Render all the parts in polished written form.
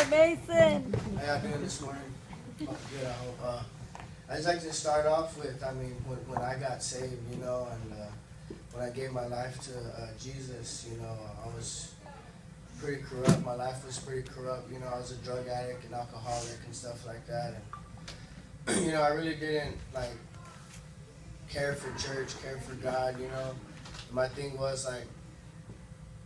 Mason. How y'all doing this morning? Oh, good, I hope. I just like to start off with, when I got saved, and when I gave my life to Jesus, I was pretty corrupt. My life was pretty corrupt. I was a drug addict and alcoholic and stuff like that. And, I really didn't, care for church, care for God, My thing was,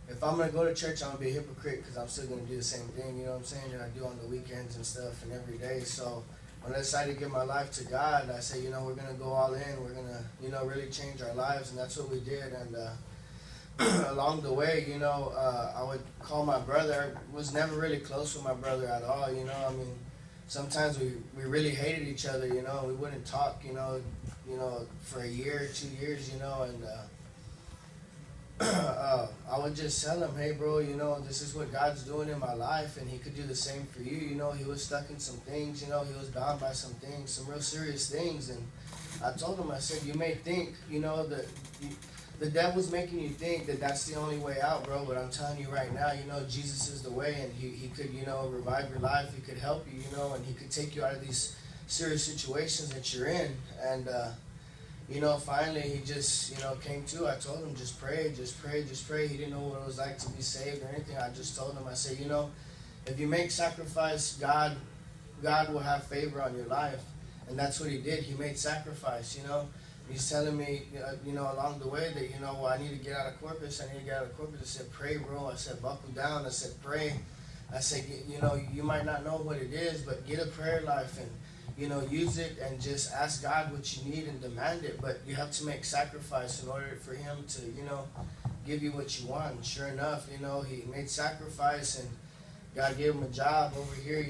if I'm going to go to church, I'm going to be a hypocrite because I'm still going to do the same thing, that I do on the weekends and stuff and every day. So when I decided to give my life to God, I said, we're going to go all in. We're going to, really change our lives. And that's what we did. And along the way, I would call my brother. I was never really close with my brother at all, Sometimes we really hated each other, We wouldn't talk, for a year, 2 years, and I would just tell him, hey, bro, this is what God's doing in my life, and he could do the same for you. He was stuck in some things, he was bound by some things, some real serious things. And I told him, I said, you may think, that the devil's making you think that that's the only way out, bro, but I'm telling you right now, Jesus is the way, and he could, revive your life, he could help you, and he could take you out of these serious situations that you're in. And, finally he just, came to. I told him, just pray, just pray, just pray. He didn't know what it was like to be saved or anything. I just told him, I said, if you make sacrifice, God will have favor on your life. And that's what he did. He made sacrifice, He's telling me, along the way that, I need to get out of Corpus. I need to get out of Corpus. I said, pray, bro. I said, buckle down. I said, pray. I said, you might not know what it is, but get a prayer life and, use it and just ask God what you need and demand it. But you have to make sacrifice in order for him to, give you what you want. And sure enough, he made sacrifice, and God gave him a job over here,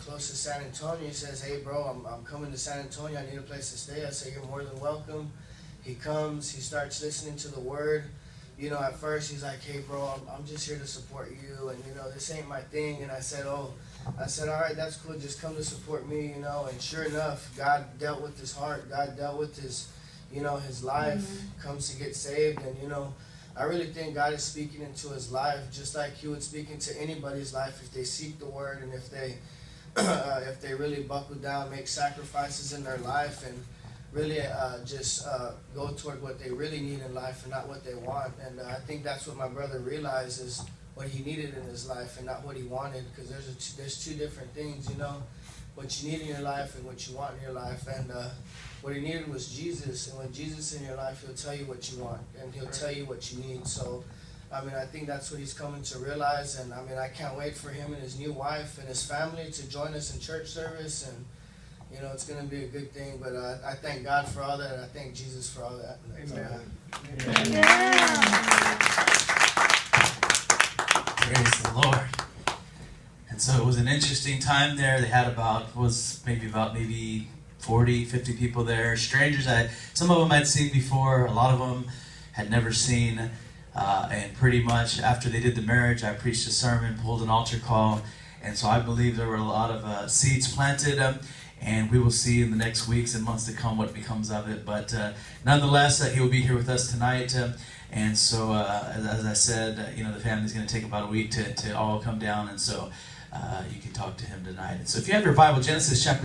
close to San Antonio. He says, hey, bro, I'm coming to San Antonio. I need a place to stay. I say, you're more than welcome. He comes. He starts listening to the word. At first he's like, hey, bro, I'm just here to support you. And, this ain't my thing. And I said, all right, that's cool. Just come to support me, And sure enough, God dealt with his heart. God dealt with his, his life. Mm-hmm. Comes to get saved. And, I really think God is speaking into his life just like he would speak into anybody's life if they seek the word and if they really buckle down, make sacrifices in their life, and really just go toward what they really need in life and not what they want. And I think that's what my brother realized is what he needed in his life and not what he wanted, because there's two different things, what you need in your life and what you want in your life. And what he needed was Jesus, and when Jesus is in your life, he'll tell you what you want, and he'll tell you what you need. So, I think that's what he's coming to realize, and I can't wait for him and his new wife and his family to join us in church service, and, it's going to be a good thing. But I thank God for all that, and I thank Jesus for all that. Amen. Amen. Yeah. Praise the Lord. And so it was an interesting time there. They had maybe 40, 50 people there. Strangers, some of them I'd seen before. A lot of them had never seen. And pretty much after they did the marriage, I preached a sermon, pulled an altar call. And so I believe there were a lot of seeds planted. And we will see in the next weeks and months to come what becomes of it. But nonetheless, he will be here with us tonight. And so, as I said, the family's going to take about a week to all come down. And so you can talk to him tonight. And so if you have your Bible, Genesis chapter